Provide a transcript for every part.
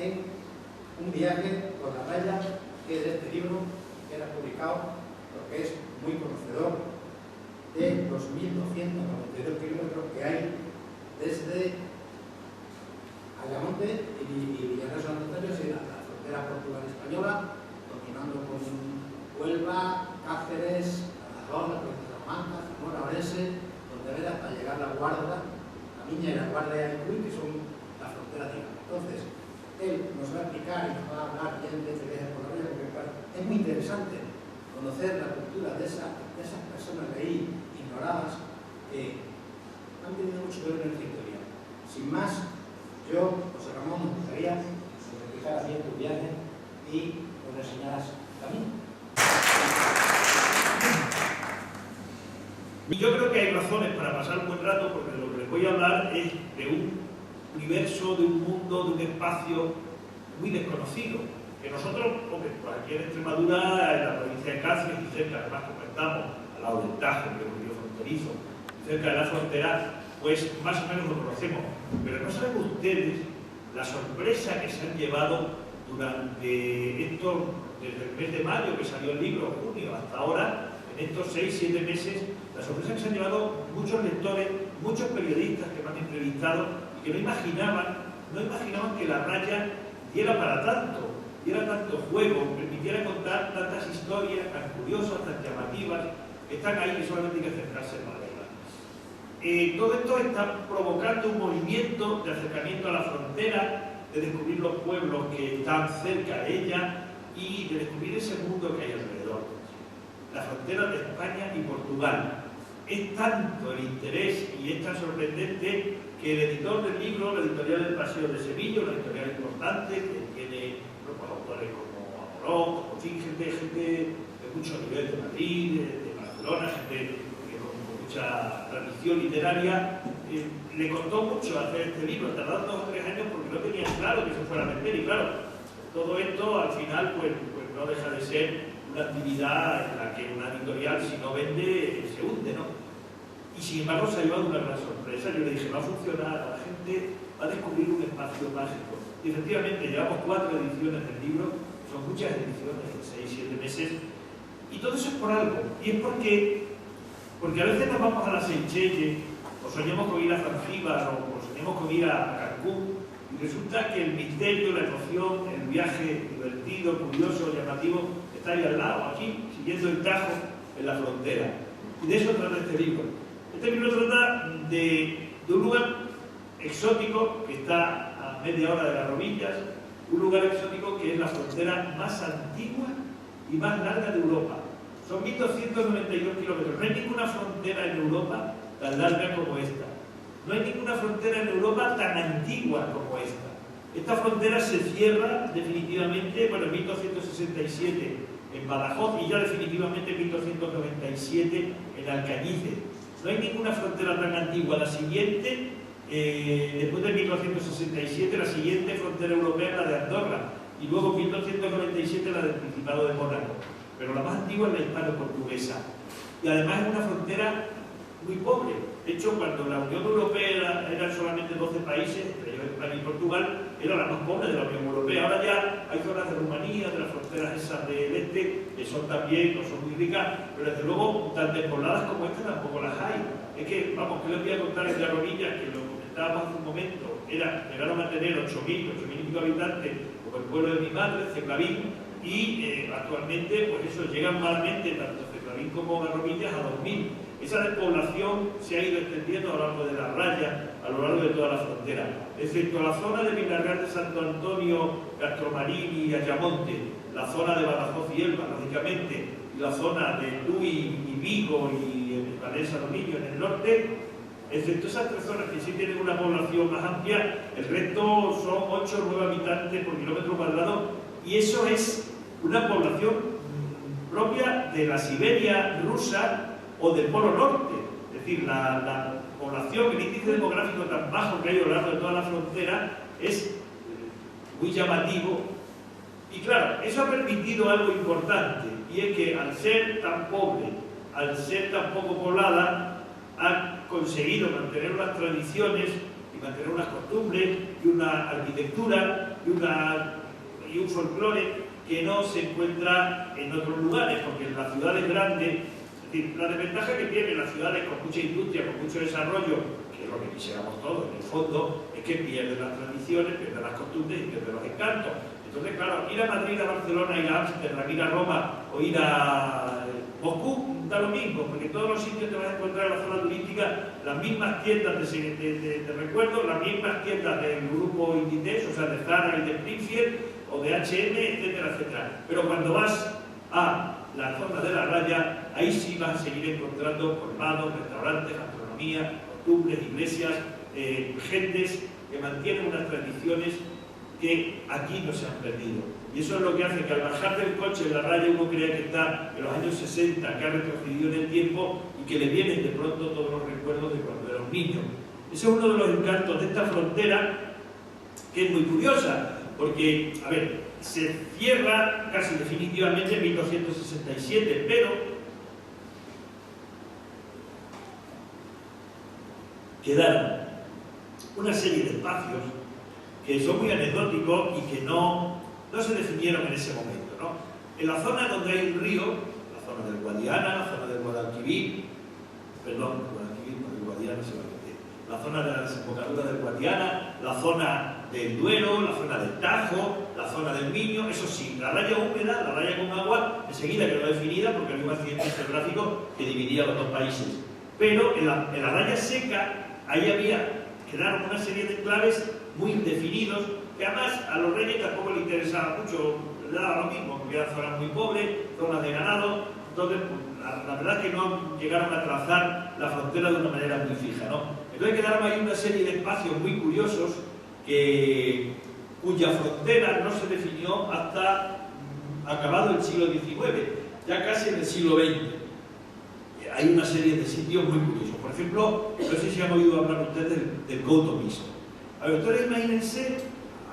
en un viaje por la raya, que es este libro, que era publicado, porque es muy conocedor de los 1.292 kilómetros que hay desde Ayamonte y Villanueva de Antonio, y la frontera portugal-española, continuando con Huelva, Cáceres, Badajoz, Salamanca, Zamora, Orense, Pontevedra, hasta llegar a La Guarda, La Miña y La Guarda de Alicruy, que son las fronteras, digamos. Entonces, él nos va a explicar y nos va a hablar bien de este viaje por la raya, porque claro, es muy interesante conocer la cultura de esas personas de ahí, ignoradas, que han tenido mucho que ver en nuestra historia. Sin más, yo, José Ramón, me gustaría que me explicaras bien tu viaje y nos enseñaras el camino. Yo creo que hay razones para pasar un buen rato, porque de lo que les voy a hablar es de un universo, de un mundo, de un espacio muy desconocido, que nosotros, hombre, pues aquí en Extremadura, en la provincia de Cáceres y cerca, además como estamos al lado del Tajo, que es un río fronterizo, cerca de la frontera, pues más o menos lo conocemos. Pero no saben ustedes la sorpresa que se han llevado durante estos, desde el mes de mayo que salió el libro, junio, hasta ahora, en estos 6-7 meses, la sorpresa que se han llevado muchos lectores, muchos periodistas que me han entrevistado y que no imaginaban que la raya diera para tanto, diera tanto juego, permitiera contar tantas historias tan curiosas, tan llamativas, que están ahí, que solamente hay que acercarse para verlas. Todo esto está provocando un movimiento de acercamiento a la frontera, de descubrir los pueblos que están cerca de ella y de descubrir ese mundo que hay alrededor. La frontera de España y Portugal. Es tanto el interés y es tan sorprendente que el editor del libro, la editorial del Paseo de Sevilla, una editorial importante que tiene autores como Amorós, como gente de mucho nivel, de Madrid, de Barcelona, gente con mucha tradición literaria, le costó mucho hacer este libro, tardaron 2 o 3 años porque no tenían claro que se fuera a vender, y claro, todo esto al final pues no deja de ser una actividad en la que una editorial, si no vende, se hunde, ¿no? Y sin embargo se ha llevado una gran sorpresa. Yo le dije, va a funcionar, la gente va a descubrir un espacio mágico. Y efectivamente, llevamos 4 ediciones del libro, son muchas ediciones en 6-7 meses, y todo eso es por algo. Y es porque a veces nos vamos a la Seychelles, o soñamos con ir a Zanzíbar, o soñamos con ir a Cancún, y resulta que el misterio, la emoción, el viaje divertido, curioso, llamativo, está ahí al lado, aquí, siguiendo el Tajo en la frontera. Y de eso trata este libro. Este libro trata de un lugar exótico que está a media hora de Las Romillas, un lugar exótico que es la frontera más antigua y más larga de Europa. Son 1.292 kilómetros. No hay ninguna frontera en Europa tan larga como esta. No hay ninguna frontera en Europa tan antigua como esta. Esta frontera se cierra definitivamente, bueno, en 1267 en Badajoz y ya definitivamente en 1297 en Alcañices. No hay ninguna frontera tan antigua. La siguiente, después de 1267, la siguiente frontera europea es la de Andorra y luego en 1297 la del Principado de Mónaco. Pero la más antigua es la hispano-portuguesa. Y además es una frontera muy pobre. De hecho, cuando la Unión Europea eran solamente 12 países, entre ellos España y Portugal, era la más pobre de la Unión Europea. Ahora ya hay zonas de Rumanía, de las fronteras esas del este, que son también, no son muy ricas, pero desde luego tan despobladas como esta tampoco las hay. Es que, vamos, que les voy a contar en Las Romillas, que lo comentábamos hace un momento, llegaron a tener 8.000 y pico habitantes, como el pueblo de mi madre, Ceclavín, y actualmente, pues eso, llegan malamente, tanto Ceclavín como Las Romillas, a 2.000. Esa despoblación se ha ido extendiendo a lo largo de la raya, a lo largo de toda la frontera. Excepto la zona de Vilarreal de Santo Antonio, Castromarín y Ayamonte, la zona de Badajoz y Elba, lógicamente, y la zona de Tui y Vigo y Valencia Dominio en el norte, excepto esas 3 zonas que sí tienen una población más amplia, el resto son 8 o 9 habitantes por kilómetro cuadrado, y eso es una población propia de la Siberia rusa o del Polo Norte. Es decir, la población, el índice demográfico tan bajo que hay a lo largo de toda la frontera es muy llamativo. Y claro, eso ha permitido algo importante, y es que al ser tan pobre, al ser tan poco poblada, ha conseguido mantener unas tradiciones y mantener unas costumbres y una arquitectura y un folclore que no se encuentra en otros lugares, porque en las ciudades grandes, es decir, la desventaja que tienen las ciudades con mucha industria, con mucho desarrollo, que es lo que quisiéramos todos en el fondo, es que pierden las tradiciones, pierden las costumbres y pierden los encantos. Entonces, claro, ir a Madrid, a Barcelona, ir a Ámsterdam, ir a Roma o ir a Moscú, da lo mismo, porque en todos los sitios te vas a encontrar en la zona turística las mismas tiendas de recuerdos, las mismas tiendas del grupo Inditex, o sea, de Zara y de Springfield, o de H&M, etcétera, etcétera. Pero cuando vas a la zona de la raya, ahí sí vas a seguir encontrando colmados, restaurantes, gastronomía, costumbres, iglesias, gentes que mantienen unas tradiciones que aquí no se han perdido. Y eso es lo que hace que al bajar del coche en la raya uno crea que está en los años 60, que ha retrocedido en el tiempo y que le vienen de pronto todos los recuerdos de cuando era un niño. Ese es uno de los encantos de esta frontera, que es muy curiosa, porque, a ver, se cierra casi definitivamente en 1267, pero quedaron una serie de espacios que son muy anecdóticos y que no se definieron en ese momento, ¿no? En la zona donde hay un río, la zona del Guadiana, la zona del Guadalquivir, perdón, el Guadiana se va a meter, la zona de la desembocadura del Guadiana, la zona del Duero, la zona del Tajo, la zona del Miño, eso sí, la raya húmeda, la raya con agua, enseguida quedó definida porque había un accidente geográfico que dividía los dos países. Pero en la raya seca, ahí quedaron una serie de enclaves muy indefinidos, que además a los reyes tampoco les interesaba mucho, les daba lo mismo, porque eran zonas muy pobres, zonas de ganado, entonces la verdad es que no llegaron a trazar la frontera de una manera muy fija, ¿no? Entonces quedaron ahí una serie de espacios muy curiosos cuya frontera no se definió hasta acabado el siglo XIX, ya casi en el siglo XX. Hay una serie de sitios muy curiosos. Por ejemplo, no sé si han oído hablar ustedes del Couto Mixto. A ver, ustedes imagínense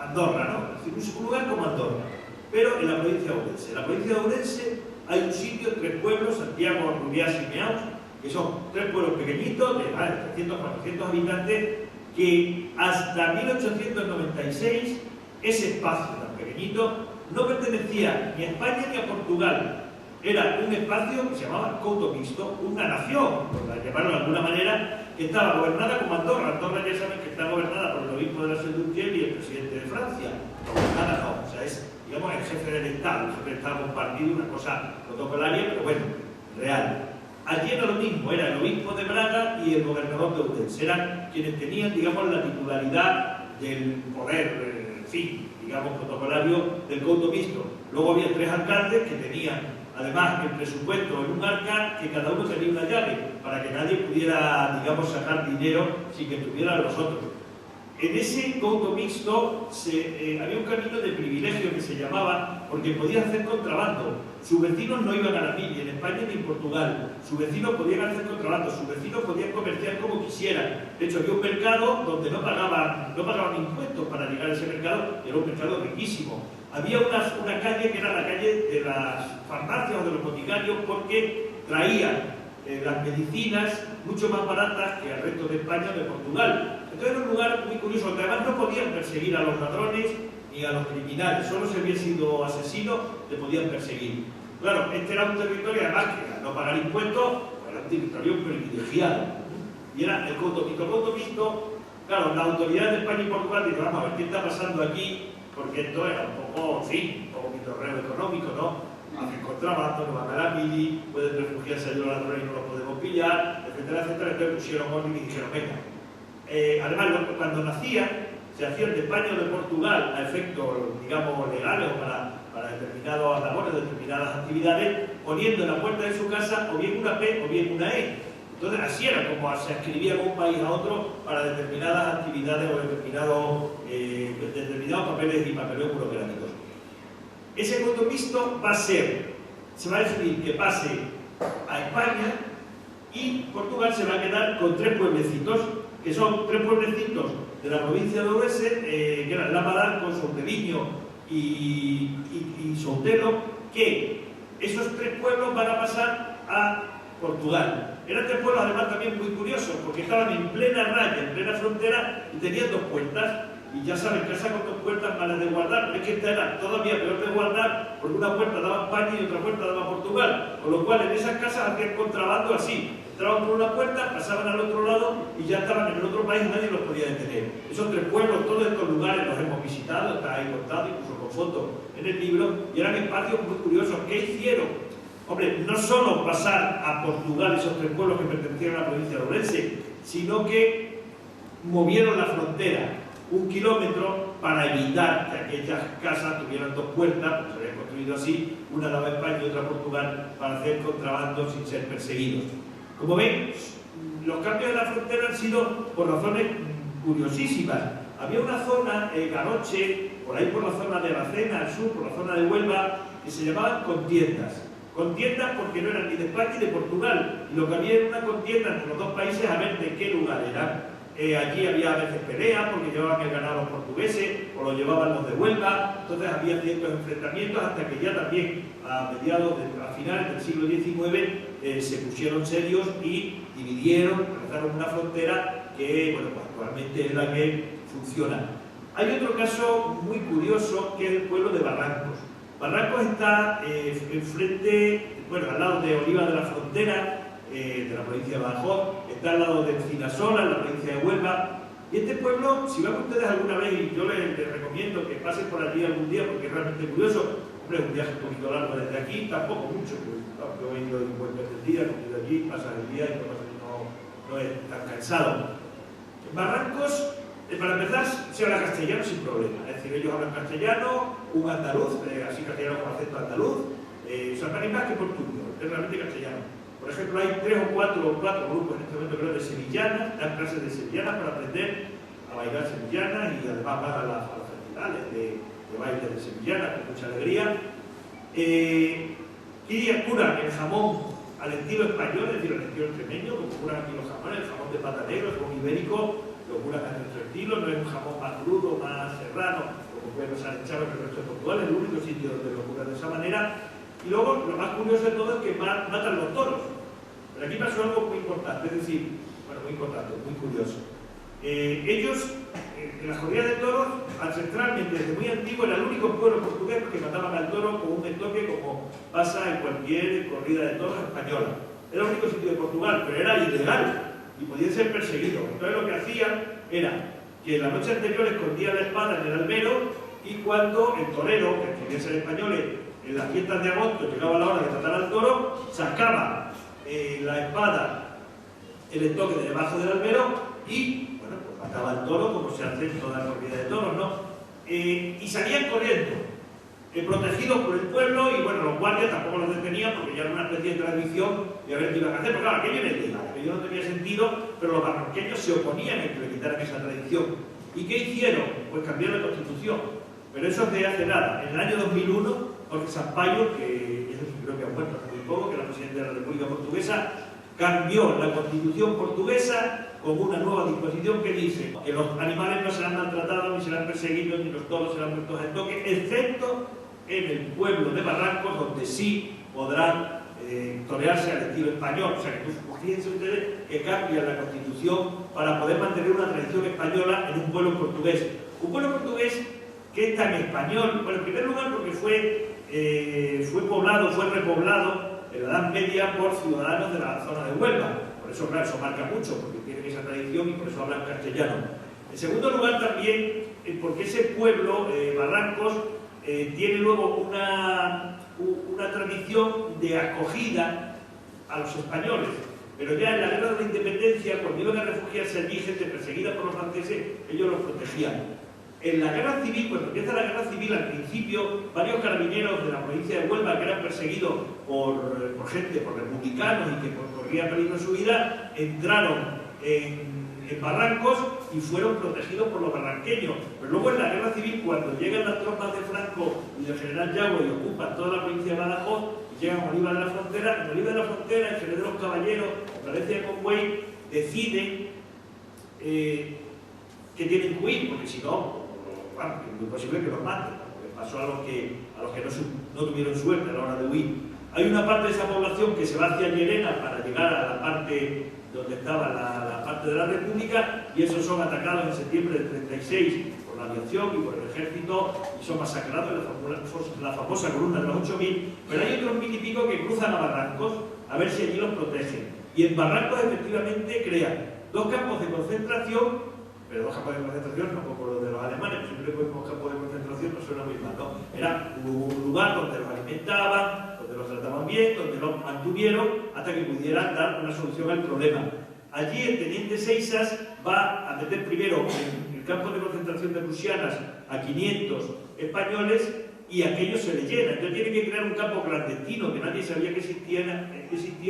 Andorra, ¿no? Es decir, un lugar como Andorra, pero en la provincia de Ourense. En la provincia de Ourense hay un sitio, 3 pueblos, Santiago, Rubiás y Meaus, que son 3 pueblos pequeñitos, de 300 a 400 habitantes, que hasta 1896 ese espacio tan pequeñito no pertenecía ni a España ni a Portugal. Era un espacio que se llamaba Couto Mixto, una nación, por llamarlo de alguna manera, que estaba gobernada como Andorra. Andorra ya saben que está gobernada por el obispo de la Seducción y el presidente de Francia. Gobernada no, o sea, es, digamos, el jefe del Estado. El jefe del Estado compartido, una cosa protocolaria, pero bueno, real. Allí era lo mismo, era el obispo de Braga y el gobernador de Ourense. Eran quienes tenían, digamos, la titularidad del poder, en fin, digamos, protocolario del Couto Mixto. Luego había 3 alcaldes que tenían además el presupuesto en un arca, que cada uno tenía una llave para que nadie pudiera, digamos, sacar dinero sin que tuvieran los otros. En ese Couto Mixto había un camino de privilegio que se llamaba, porque podías hacer contrabando. Sus vecinos no iban a la mili, en España ni en Portugal. Sus vecinos podían hacer contrabando, sus vecinos podían comerciar como quisieran. De hecho, había un mercado donde no pagaban impuestos para llegar a ese mercado, era un mercado riquísimo. Había una calle que era la calle de las farmacias o de los boticarios, porque traían las medicinas mucho más baratas que al resto de España o de Portugal. Entonces era un lugar muy curioso, donde además no podían perseguir a los ladrones ni a los criminales, solo si había sido asesino te podían perseguir. Claro, este era un territorio, además, que al no pagar impuestos, era un territorio privilegiado. Y era el Couto Mixto. El Couto Mixto, claro, la autoridad de España y Portugal dice, vamos a ver qué está pasando aquí, porque esto era un poco, sí, un poco pitorreo económico, ¿no? Hacen contrabando, no van a la mili, pueden refugiarse a los ladrones y no los podemos pillar, etcétera, etcétera. Entonces pusieron orden y dijeron, venga. Además, cuando nacían, se hacían de España o de Portugal a efectos, digamos, legales o para determinadas labores, determinadas actividades, poniendo en la puerta de su casa o bien una P o bien una E. Entonces, así era como se escribía de un país a otro para determinadas actividades o determinados papeles y papeleos burocráticos. Ese Couto Mixto se va a definir que pase a España, y Portugal se va a quedar con 3 pueblecitos, que son 3 pueblecitos de la provincia de Ourense, que eran Lamadar, Souteliño y Soutelo, que esos 3 pueblos van a pasar a Portugal. Eran tres pueblos además también muy curiosos, porque estaban en plena raya, en plena frontera, y tenían dos puertas. Y ya saben, casa con dos puertas malas de guardar, pero es que esta era todavía peor de guardar, porque una puerta daba a España y otra puerta daba a Portugal. Con lo cual en esas casas hacían contrabando así. Entraban por una puerta, pasaban al otro lado y ya estaban en el otro país y nadie los podía detener. Esos tres pueblos, todos estos lugares los hemos visitado, está ahí contado, incluso con fotos en el libro, y eran espacios muy curiosos. ¿Qué hicieron? Hombre, no solo pasar a Portugal esos tres pueblos que pertenecían a la provincia de Ourense, sino que movieron la frontera 1 kilómetro para evitar que aquellas casas tuvieran dos puertas, pues se habían construido así, una daba a España y otra a Portugal, para hacer contrabando sin ser perseguidos. Como ven, los cambios de la frontera han sido por razones curiosísimas. Había una zona, Garoche, por ahí por la zona de Aracena, al sur, por la zona de Huelva, que se llamaban contiendas. Contiendas porque no eran ni de España ni de Portugal, y lo que había era una contienda entre los dos países a ver de qué lugar eran. Allí había a veces peleas porque llevaban el ganado los portugueses o lo llevaban los de Huelva, entonces había ciertos enfrentamientos hasta que ya también a finales del siglo XIX se pusieron serios y dividieron, trazaron una frontera que, bueno, pues actualmente es la que funciona. Hay otro caso muy curioso que es el pueblo de Barrancos. Barrancos está enfrente, bueno, al lado de Oliva de la Frontera, de la provincia de Badajoz, está al lado de Encinasola, en la provincia de Huelva. Y este pueblo, si van ustedes alguna vez, y yo les recomiendo que pasen por allí algún día porque es realmente curioso. Hombre, un viaje un poquito largo desde aquí, tampoco mucho, porque yo he ido y vuelto el día, he ido allí, pasar el día y no es tan cansado. En Barrancos, para empezar, se habla castellano sin problema, es decir, ellos hablan castellano, un andaluz, así castellano con acento andaluz, hablan más que portugués, es realmente castellano. Por ejemplo, hay 3 o 4 grupos en este momento, creo, de sevillanas, dan clases de sevillanas para aprender a bailar sevillanas y además van a las festivales de baile de sevillanas con mucha alegría. Y curan el jamón al estilo español, es decir, al estilo extremeño, como curan aquí los jamones, el jamón de pata negra, el jamón ibérico, lo curan a nuestro estilo, no es un jamón más crudo, más serrano, como puede pasar en Chávez, el resto de Portugal, es el único sitio donde lo curan de esa manera. Y luego, lo más curioso de todo es que matan los toros. Pero aquí pasó algo muy importante, es decir, bueno, muy importante, muy curioso. Ellos, en las corridas de toros, ancestralmente, desde muy antiguo, era el único pueblo portugués que mataban al toro con un estoque como pasa en cualquier corrida de toros española. Era el único sitio de Portugal, pero era ilegal y podían ser perseguidos. Entonces lo que hacían era que la noche anterior escondían la espada en el albero y cuando el torero, que podían ser españoles, en las fiestas de agosto llegaba la hora de matar al toro, sacaba la espada, el estoque de debajo del albero y, bueno, pues mataba al toro como se hace en toda la corrida de toros, ¿no? Y salían corriendo, protegidos por el pueblo y, bueno, los guardias tampoco los detenían porque ya era una especie de tradición y a ver qué iban a hacer, pero claro, aquello era ilegal, aquello no tenía sentido, pero los barranqueños se oponían a que le quitaran esa tradición. ¿Y qué hicieron? Pues cambiaron la Constitución, pero eso es de hace nada. En el año 2001, Jorge Sampaio, que creo que ha muerto hace muy poco, que era presidente de la República Portuguesa, cambió la Constitución portuguesa con una nueva disposición que dice que los animales no serán maltratados, ni serán perseguidos, ni los toros serán muertos en toque, excepto en el pueblo de Barrancos, donde sí podrán torearse al estilo español. O sea que fíjense ustedes que cambian la Constitución para poder mantener una tradición española en un pueblo portugués. Un pueblo portugués que es tan español, bueno, en primer lugar porque fue repoblado en la Edad Media por ciudadanos de la zona de Huelva. Por eso, claro, eso marca mucho, porque tienen esa tradición y por eso hablan castellano. En segundo lugar también, porque ese pueblo, Barrancos, tiene luego una tradición de acogida a los españoles. Pero ya en la guerra de la independencia, cuando iban a refugiarse allí gente perseguida por los franceses, ellos los protegían. En la guerra civil, cuando empieza la guerra civil, al principio, varios carabineros de la provincia de Huelva que eran perseguidos por republicanos y que corrían peligro en su vida, entraron en Barrancos y fueron protegidos por los barranqueños. Pero luego en la guerra civil, cuando llegan las tropas de Franco y del general Yagüe y ocupan toda la provincia de Badajoz, y llegan a Oliva de la Frontera, en Oliva de la Frontera, el general de los Caballeros, la Valencia de Conway, decide que tienen que huir, porque si no, es muy posible que los maten, porque pasó a los que no tuvieron suerte a la hora de huir. Hay una parte de esa población que se va hacia Llerena para llegar a la parte donde estaba la parte de la República, y esos son atacados en septiembre del 36 por la aviación y por el ejército, y son masacrados en la famosa columna de los 8000, pero hay otros 1000 y pico que cruzan a Barrancos a ver si allí los protegen. Y en Barrancos efectivamente crean 2 campos de concentración, pero 2 campos de concentración no como los de los alemanes, siempre que vemos campos de concentración no suena muy mal, ¿no? Era un lugar donde los alimentaban, donde los trataban bien, donde los mantuvieron hasta que pudieran dar una solución al problema. Allí el teniente Seixas va a meter primero en el campo de concentración de prusianas a 500 españoles y aquello se le llena. Entonces tiene que crear un campo clandestino que nadie sabía que existía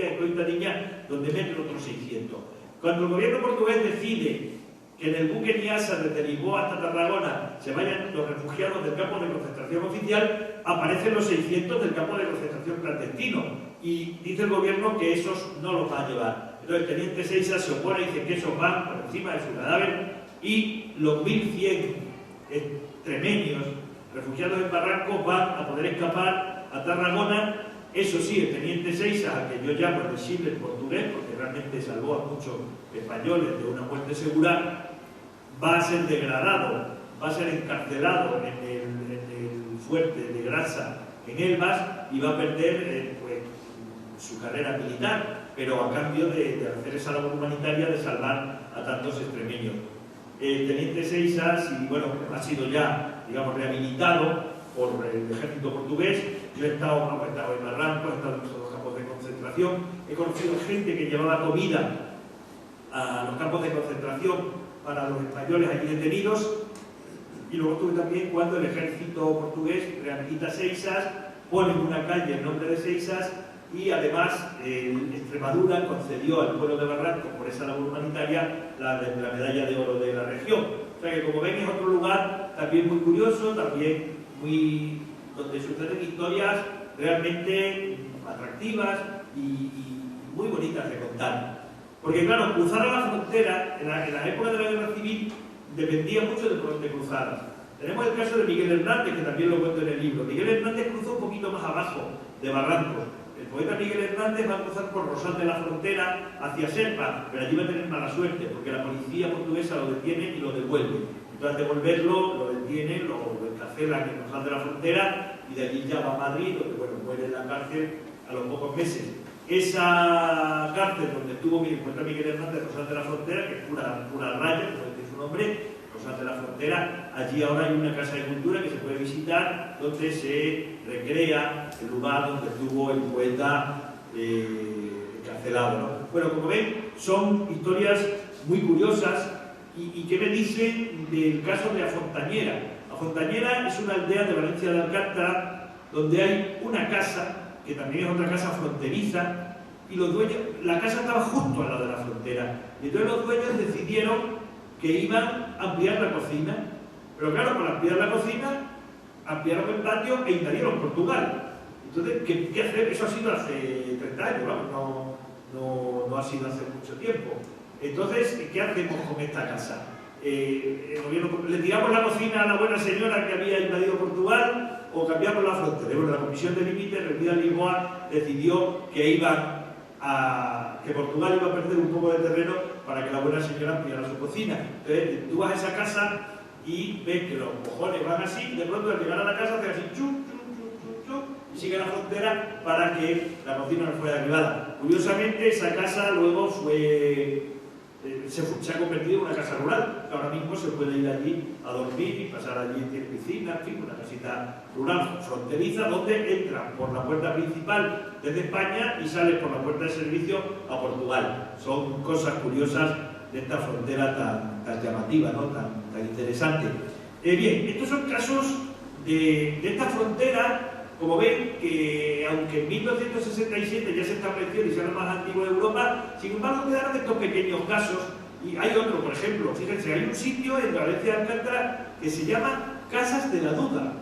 en Coita Niña, donde meten otros 600. Cuando el gobierno portugués decide que en el buque Niasa desde Lisboa hasta Tarragona se vayan los refugiados del campo de concentración oficial, aparecen los 600 del campo de concentración clandestino y dice el gobierno que esos no los va a llevar. Entonces el teniente Seixas se opone y dice que esos van por encima de su cadáver y los 1100 extremeños refugiados en Barrancos van a poder escapar a Tarragona. Eso sí, el teniente Seixas, al que yo llamo el Schindler portugués, porque realmente salvó a muchos españoles de una muerte segura, va a ser degradado, va a ser encarcelado en el fuerte de Grasa en Elvas y va a perder pues, su carrera militar, pero a cambio de hacer esa labor humanitaria de salvar a tantos extremeños. El teniente Seixas, y bueno, ha sido ya, digamos, rehabilitado por el ejército portugués. Yo he estado en Barrancos, he estado en esos campos de concentración, he conocido gente que llevaba comida a los campos de concentración para los españoles allí detenidos, y luego estuve también cuando el ejército portugués rehabilita Seixas, pone en una calle el nombre de Seixas, y además Extremadura concedió al pueblo de Barrancos por esa labor humanitaria la medalla de oro de la región. O sea que, como ven, es otro lugar también muy curioso, también donde suceden historias realmente atractivas y muy bonitas de contar. Porque claro, cruzar a la frontera en la época de la Guerra Civil dependía mucho de por dónde cruzaras. Tenemos el caso de Miguel Hernández, que también lo cuento en el libro. Miguel Hernández cruzó un poquito más abajo de Barrancos. El poeta Miguel Hernández va a cruzar por Rosal de la Frontera hacia Serpa, pero allí va a tener mala suerte, porque la policía portuguesa lo detiene y lo devuelve. Entonces, al devolverlo, lo detienen, lo encarcelan en Rosal de la Frontera, y de allí ya va a Madrid, donde bueno, muere en la cárcel a los pocos meses. Esa cárcel donde estuvo Miguel Hernández, Rosal de la Frontera, que es pura raya, como dice su nombre, Rosal de la Frontera, allí ahora hay una casa de cultura que se puede visitar, donde se recrea el lugar donde estuvo el poeta encarcelado, ¿no? Bueno, como ven, son historias muy curiosas. ¿Y qué me dicen del caso de Afontañera? Afontañera es una aldea de Valencia de Alcántara donde hay una casa, que también es otra casa fronteriza, y los dueños, la casa estaba justo al lado de la frontera, y entonces los dueños decidieron que iban a ampliar la cocina, pero claro, por ampliar la cocina, ampliaron el patio e invadieron Portugal. Entonces, ¿qué hacer? Eso ha sido hace 30 años, ¿no? No ha sido hace mucho tiempo. Entonces, ¿qué hacemos con esta casa? El gobierno, ¿le tiramos la cocina a la buena señora que había invadido Portugal o cambiamos la frontera? Bueno, la Comisión de Límites, reunida en Lisboa, decidió que Portugal iba a perder un poco de terreno para que la buena señora ampliara su cocina. Entonces, tú vas a esa casa y ves que los cojones van así, y de pronto al llegar a la casa hacen así, y sigue la frontera para que la cocina no fuera derribada. Curiosamente, esa casa luego se ha convertido en una casa rural, que ahora mismo se puede ir allí a dormir y pasar allí, tiene piscina, en fin, una casita rural fronteriza donde entran por la puerta principal desde España y salen por la puerta de servicio a Portugal. Son cosas curiosas de esta frontera tan llamativa, ¿no? tan interesante. Bien, estos son casos de esta frontera. Como ven, que aunque en 1967 ya se estableció y sea la más antigua de Europa, sin embargo quedaron estos pequeños casos, y hay otro, por ejemplo, fíjense, hay un sitio en Valencia de Alcántara que se llama Casas de la Duda,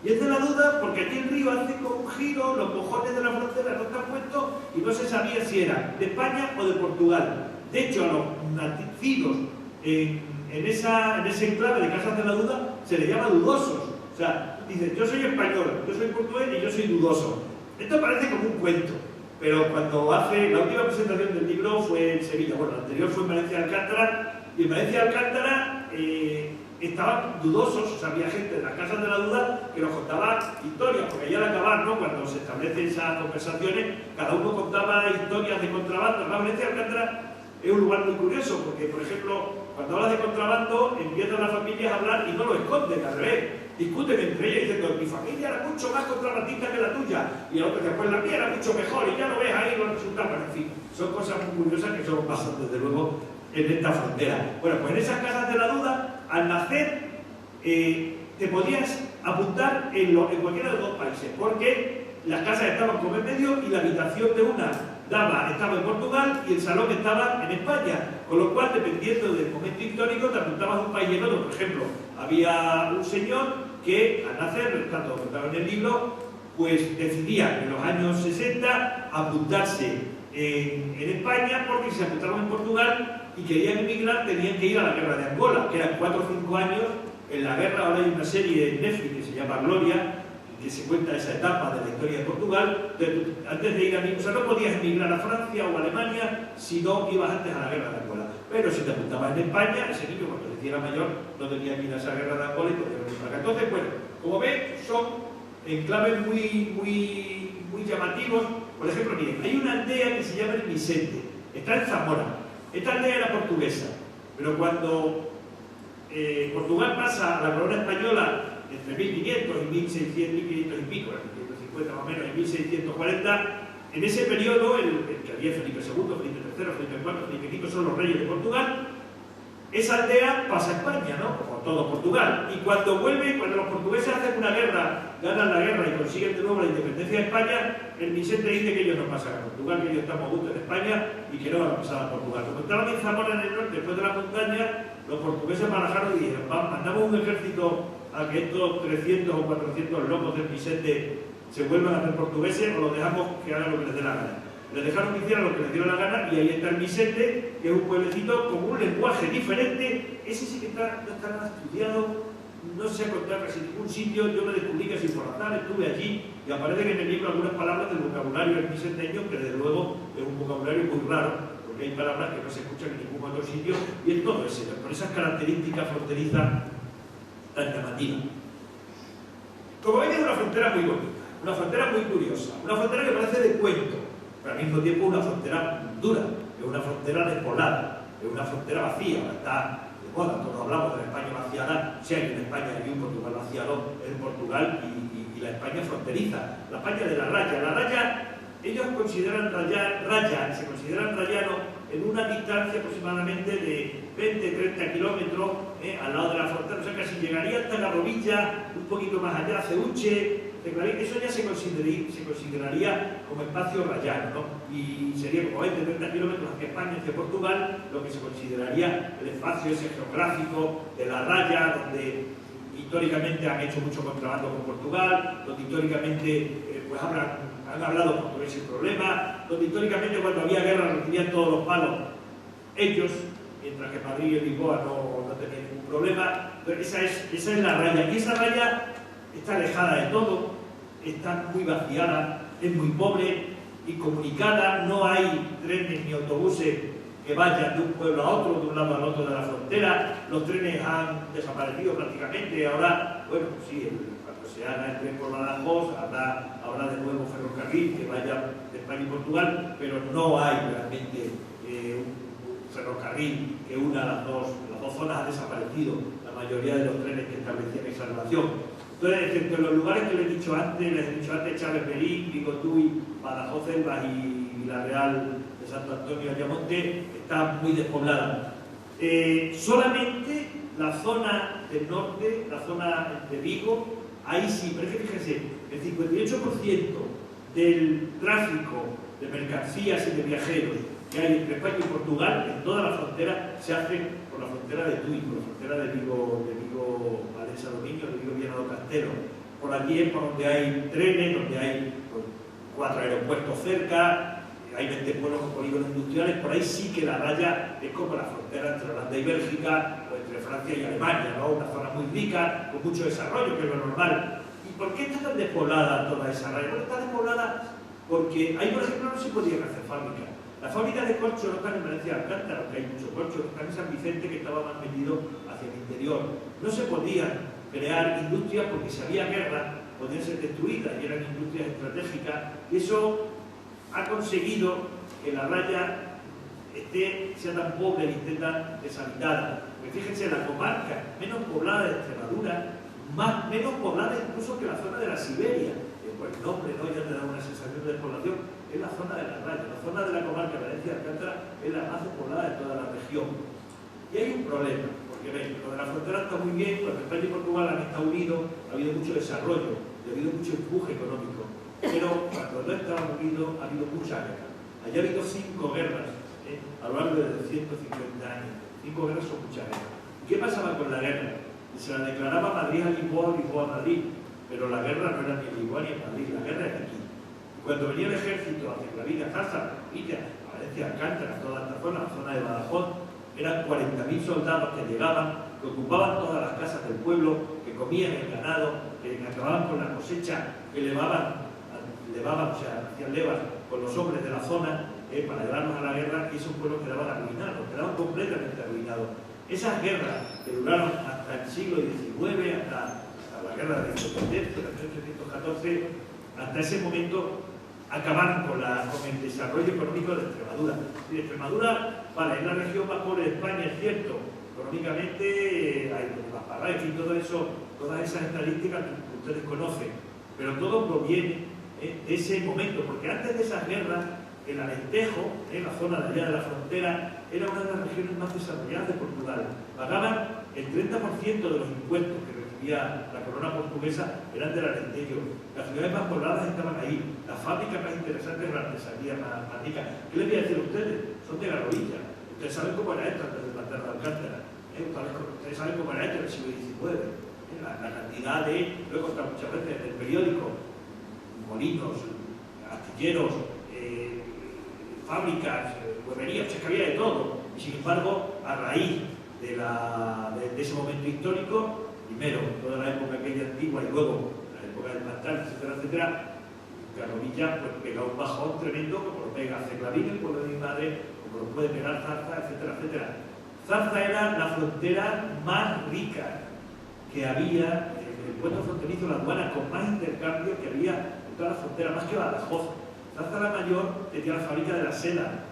y es de la duda porque aquí el río hace como un giro, los cojones de la frontera no están puestos y no se sabía si era de España o de Portugal. De hecho, a los nacidos en ese enclave de Casas de la Duda se les llama dudosos. O sea, dicen, yo soy español, yo soy portugués y yo soy dudoso. Esto parece como un cuento, pero cuando hace la última presentación del libro fue en Sevilla, bueno, la anterior fue en Valencia de Alcántara, y en Valencia de Alcántara estaban dudosos, o sea, había gente de las casas de la duda que nos contaba historias, porque allá al acabar, ¿no?, cuando se establecen esas conversaciones, cada uno contaba historias de contrabando. La Valencia de Alcántara es un lugar muy curioso, porque, por ejemplo, cuando hablas de contrabando, empiezan las familias a hablar y no lo esconden, al revés. Discuten entre ellas diciendo, mi familia era mucho más contrabandista que la tuya, y el otro dice, pues la mía era mucho mejor, y ya lo ves ahí los resultados. En fin, son cosas muy curiosas que solo pasan, desde luego, en esta frontera. Bueno, pues en esas casas de la duda, al nacer, te podías apuntar en cualquiera de los dos países, porque las casas estaban como en medio y la habitación de una estaba en Portugal y el salón estaba en España, con lo cual, dependiendo del momento histórico, te apuntabas a un país y en otro. Por ejemplo, había un señor que al nacer, está todo contado en el libro, pues decidía en los años 60 apuntarse en España, porque si se apuntaban en Portugal y querían emigrar, tenían que ir a la guerra de Angola, que eran 4 o 5 años en la guerra. Ahora hay una serie en Netflix que se llama Gloria, que se cuenta esa etapa de la historia de Portugal. Antes de ir a o sea, no podías emigrar a Francia o a Alemania si no ibas antes a la guerra de Angola. Pero si te apuntabas en España, ese niño cuando se hiciera mayor no tenía que ir a esa guerra de Angola y podía venir para acá. Entonces, bueno, como ven, son enclaves muy llamativos. Por ejemplo, miren, hay una aldea que se llama El Vicente, está en Zamora. Esta aldea era portuguesa, pero cuando Portugal pasa a la corona española entre 1500 y 1600, 1500 y pico, 1550 más o menos, en 1640, en ese periodo, el que había Felipe II, Felipe III, Felipe IV, Felipe V son los reyes de Portugal, esa aldea pasa a España, ¿no?, como todo Portugal. Y cuando los portugueses hacen una guerra, ganan la guerra y consiguen de nuevo la independencia de España, el Vicente dice que ellos no pasan a Portugal, que ellos están muy justos en España y que no van a pasar a Portugal. Como estaban en Zamora en el norte, después de la montaña, los portugueses barajaron y dijeron, mandamos un ejército a que estos 300 o 400 locos del Vicente se vuelvan a hacer portugueses, o los dejamos que hagan lo que les dé la gana. Les dejaron que hicieran lo que les diera la gana, y ahí está el Vicente, que es un pueblecito con un lenguaje diferente. Ese sí que no está nada estudiado, no se ha encontrado casi ningún sitio. Yo me descubrí que sin por azar estuve allí y aparecen en el libro algunas palabras del vocabulario del vicenteño, que desde luego es un vocabulario muy raro, porque hay palabras que no se escuchan en ningún otro sitio, y es todo ese, con esas características fronterizas tan llamativas. Como veis, es una frontera muy bonita, una frontera muy curiosa, una frontera que parece de cuento, pero al mismo tiempo una frontera dura, es una frontera despoblada, es una frontera vacía. Está de moda, todos hablamos de la España vaciada. Si hay en España y un Portugal vaciado, es Portugal y la España fronteriza, la España de la raya. La raya, ellos consideran se consideran rayanos en una distancia aproximadamente de 20-30 kilómetros al lado de la frontera, o sea, casi llegaría hasta la rodilla, un poquito más allá, Ceuche. Eso ya se consideraría como espacio rayano, ¿no? Y sería como 20-30 kilómetros hacia España, hacia Portugal, lo que se consideraría el espacio ese geográfico de la raya, donde históricamente han hecho mucho contrabando con Portugal, donde históricamente pues han hablado portugués sin problema, donde históricamente cuando había guerra recibían todos los palos ellos, mientras que Madrid y Lisboa no tenían ningún problema. Esa es la raya, y esa raya está alejada de todo, está muy vaciada, es muy pobre, incomunicada, no hay trenes ni autobuses que vayan de un pueblo a otro, de un lado al otro de la frontera. Los trenes han desaparecido prácticamente. Ahora, bueno, sí, cuando se haga el tren por Badajoz, habrá de nuevo ferrocarril que vaya de España y Portugal, pero no hay realmente un ferrocarril que una las dos zonas. Ha desaparecido la mayoría de los trenes que establecían esa relación. Entonces, entre los lugares que les he dicho antes, Chávez Merín, Bigotúi, Badajoz, Elvas y Villarreal de Santo Antonio, Ayamonte, está muy despoblada. Solamente la zona del norte, la zona de Vigo, ahí sí, pero es que fíjense, el 58% del tráfico de mercancías y de viajeros que hay entre España y Portugal, en toda la frontera, se hace por la frontera de Tui, por la frontera de Vigo, Valencia Dominio, de Vigo Viana do Castelo. Por aquí es por donde hay trenes, donde hay 4 aeropuertos cerca, hay 20 pueblos con polígonos industriales. Por ahí sí que la raya es como la frontera entre Holanda y Bélgica, o entre Francia y Alemania, ¿no? Una zona muy rica, con mucho desarrollo, que es lo normal. Y ¿por qué está tan despoblada toda esa raya? Bueno, está despoblada porque ahí, por ejemplo, no se podían hacer fábricas. Las fábricas de corcho no están en Valencia de Alcántara, aunque hay mucho corcho, están en San Vicente, que estaba más metido hacia el interior. No se podían crear industrias porque si había guerra podían ser destruidas y eran industrias estratégicas, y eso ha conseguido que la raya sea tan pobre y esté tan deshabitada. Porque fíjense, la comarca menos poblada de Extremadura, menos poblada incluso que la zona de la Siberia, pues el nombre, ¿no?, ya te da una sensación de despoblación, es la zona de la raya. La zona de la comarca de Valencia de Alcántara es la más despoblada de toda la región. Y hay un problema, porque ven, lo de la frontera está muy bien, cuando España y Portugal han estado unidos, ha habido mucho desarrollo, ha habido mucho empuje económico, pero cuando no estaban unidos ha habido mucha guerra. Allá ha habido 5 guerras a lo largo de 150 años. 5 guerras son muchas guerras. ¿Qué pasaba con la guerra? Se la declaraba Madrid a Lisboa, Lisboa a Madrid, pero la guerra no era ni en Lisboa ni en Madrid, la guerra era aquí. Cuando venía el ejército hacia Claviga, Casa, Villa, Valencia, Alcántara, toda esta zona, la zona de Badajoz, eran 40.000 soldados que llegaban, que ocupaban todas las casas del pueblo, que comían el ganado, que acababan con la cosecha, que levaban, o sea, hacían levas con los hombres de la zona para llevarnos a la guerra, y esos pueblos quedaban arruinados, quedaban completamente arruinados. Esas guerras que duraron hasta el siglo XIX, hasta la guerra de independencia, de 1814, hasta ese momento acabaron con el desarrollo económico de Extremadura. Y Extremadura, vale, es la región más pobre de España, es cierto, económicamente hay más pagar, en fin, todo eso, todas esas estadísticas que ustedes conocen, pero todo proviene de ese momento, porque antes de esas guerras, el Alentejo, la zona de allá de la frontera, era una de las regiones más desarrolladas de Portugal. Pagaban el 30% de los impuestos que recibía la corona portuguesa, eran del Alentejo. Las ciudades más pobladas estaban ahí. Las fábricas más interesantes, la artesanía más rica. ¿Qué les voy a decir a ustedes? Son de Garovilla. Ustedes saben cómo era esto antes del pantano de Alcántara. Ustedes saben cómo era esto en el siglo XIX. La cantidad de, lo he contado muchas veces en el periódico, molinos, astilleros, fábricas, hueverías, es que había de todo. Y sin embargo, a raíz de ese momento histórico, primero toda la época aquella antigua y luego la época del pantano, etcétera, etcétera, Garovilla pues pega un bajón tremendo, como lo pega Ceglavín, el pueblo de mi madre, como lo puede pegar Zarza, etcétera, etcétera. Zarza era la frontera más rica que había, el puerto fronterizo, la aduana con más intercambio que había en toda la frontera, más que Badajoz. Zarza la Mayor tenía la fábrica de la seda.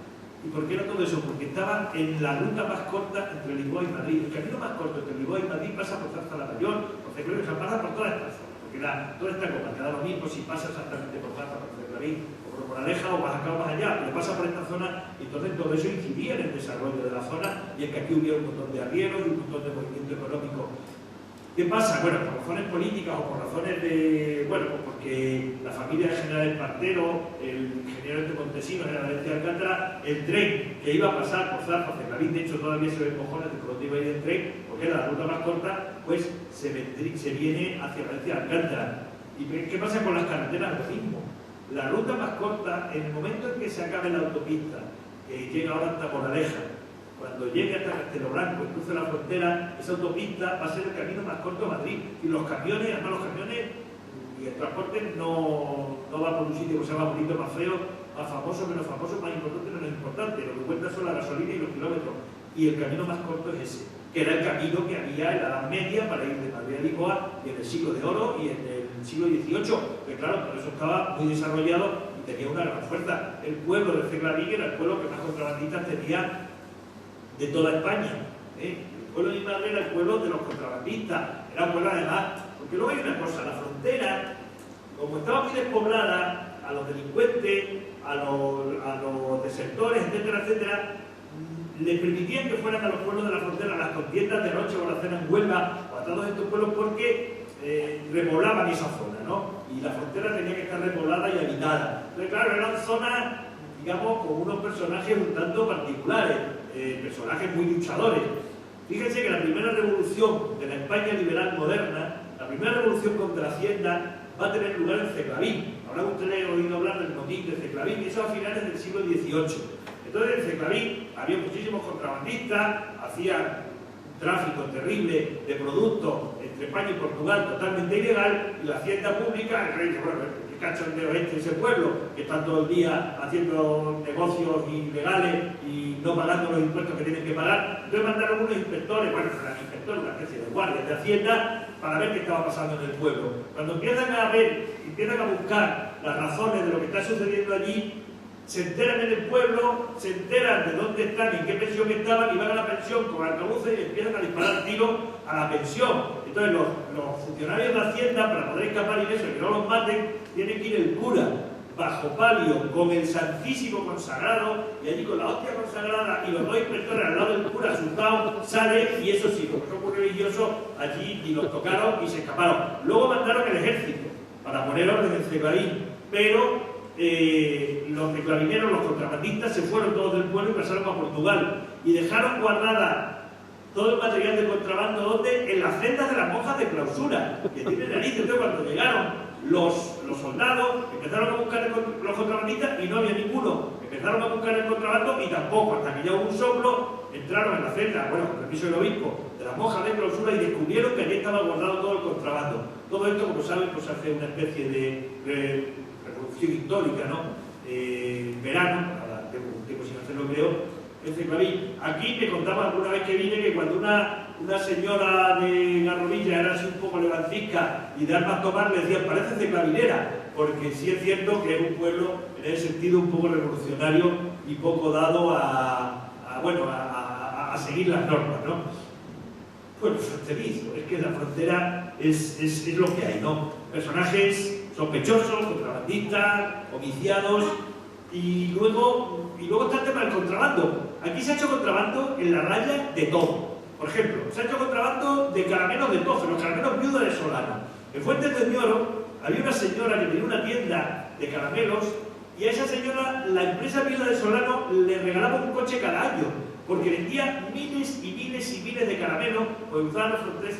¿Y por qué no todo eso? Porque estaba en la ruta más corta entre Lisboa y Madrid. El camino más corto entre Lisboa y Madrid pasa por Zarza la Mayor, por Ceglavín, o sea, pasa por toda esta zona, porque toda esta comarca da lo mismo si pasa exactamente por Zarza, por Ceglavín, o por Moraleja, o vas acá o más allá, pero pasa por esta zona, y entonces todo eso incidía en el desarrollo de la zona, y es que aquí hubiera un montón de arrieros y un montón de movimiento económico. ¿Qué pasa? Bueno, por razones políticas o por razones de... Bueno, pues porque la familia del general Espartero, el ingeniero Montesinos en la Valencia de Alcántara, el tren que iba a pasar por Zarza, Ceglavín, de hecho todavía se ven mojones de por dónde iba a ir el tren, porque era la ruta más corta, pues se viene hacia Valencia de Alcántara. ¿Y qué pasa con las carreteras? Lo mismo. La ruta más corta, en el momento en que se acabe la autopista, que llega ahora hasta Moraleja, cuando llegue hasta Castelo Branco y cruce la frontera, esa autopista va a ser el camino más corto a Madrid. Y los camiones, además los camiones y el transporte no va por un sitio que se llama bonito, más feo, más famoso, menos famoso, más importante, menos importante. Lo que cuenta son la gasolina y los kilómetros. Y el camino más corto es ese, que era el camino que había en la Edad Media para ir de Madrid a Lisboa, y en el siglo de oro y en el siglo XVIII, que claro, todo eso estaba muy desarrollado y tenía una gran fuerza. El pueblo de Ceglavín era el pueblo que más contrabandistas tenía de toda España. El pueblo de mi madre era el pueblo de los contrabandistas, era un pueblo además, porque luego hay una cosa, la frontera, como estaba muy despoblada, a los delincuentes, a los desertores, etcétera, etcétera, les permitían que fueran a los pueblos de la frontera a las contiendas de noche o a la cena en Huelva o a todos estos pueblos porque repoblaban esa zona, ¿no? Y la frontera tenía que estar repoblada y habitada. Entonces, claro, eran zonas, digamos, con unos personajes un tanto particulares, personajes muy luchadores. Fíjense que la primera revolución de la España liberal moderna, la primera revolución contra Hacienda, va a tener lugar en Ceglavín. Habrán ustedes oído hablar del motín de Ceglavín, y eso a finales del siglo XVIII. Entonces en Ceglavín había muchísimos contrabandistas, hacían tráfico terrible de productos entre España y Portugal totalmente ilegal, y la hacienda pública, el rey dice, bueno, el cachondeo ese pueblo, que están todo el día haciendo negocios ilegales y no pagando los impuestos que tienen que pagar. Entonces mandaron unos inspectores, bueno, eran inspectores, una especie de guardias de hacienda, para ver qué estaba pasando en el pueblo. Cuando empiezan a ver, empiezan a buscar las razones de lo que está sucediendo allí, se enteran en el pueblo, se enteran de dónde están y en qué pensión estaban, y van a la pensión con arcabuces y empiezan a disparar tiros a la pensión. Entonces los funcionarios de Hacienda, para poder escapar y eso, que no los maten, tienen que ir el cura bajo palio con el Santísimo consagrado, y allí con la hostia consagrada y los dos inspectores al lado del cura asustados, sale, y eso sí, porque son muy religiosos, allí y los tocaron y se escaparon. Luego mandaron el ejército para poner orden en Cebadín, pero los de clavineros, los contrabandistas, se fueron todos del pueblo y pasaron a Portugal y dejaron guardada todo el material de contrabando, ¿dónde? En las celdas de las monjas de clausura, que tienen narices. Entonces, cuando llegaron los soldados, empezaron a buscar los contrabandistas y no había ninguno. Empezaron a buscar el contrabando y tampoco, hasta que ya hubo un soplo, entraron en la celda, bueno, con permiso del obispo, de las monjas de clausura, y descubrieron que allí estaba guardado todo el contrabando. Todo esto, como saben, pues hace una especie de revolución histórica, ¿no? Verano, tengo un tiempo sin hacerlo, creo. Aquí me contaba alguna vez que vine que cuando una señora de Garrovilla era así un poco levantisca y de armas tomar, le decían, parece de clavinera, porque sí es cierto que es un pueblo en ese sentido un poco revolucionario y poco dado a seguir las normas, ¿no? Bueno, fronterizo, es que la frontera es lo que hay, ¿no? Personajes sospechosos, contrabandistas, homiciados, y luego está el tema del contrabando. Aquí se ha hecho contrabando en la raya de todo. Por ejemplo, se ha hecho contrabando de caramelos de tofe, los caramelos Viuda de Solano. En Fuentes de Ñoro había una señora que tenía una tienda de caramelos, y a esa señora la empresa Viuda de Solano le regalaba un coche cada año, porque vendía miles y miles y miles de caramelos, pues usaban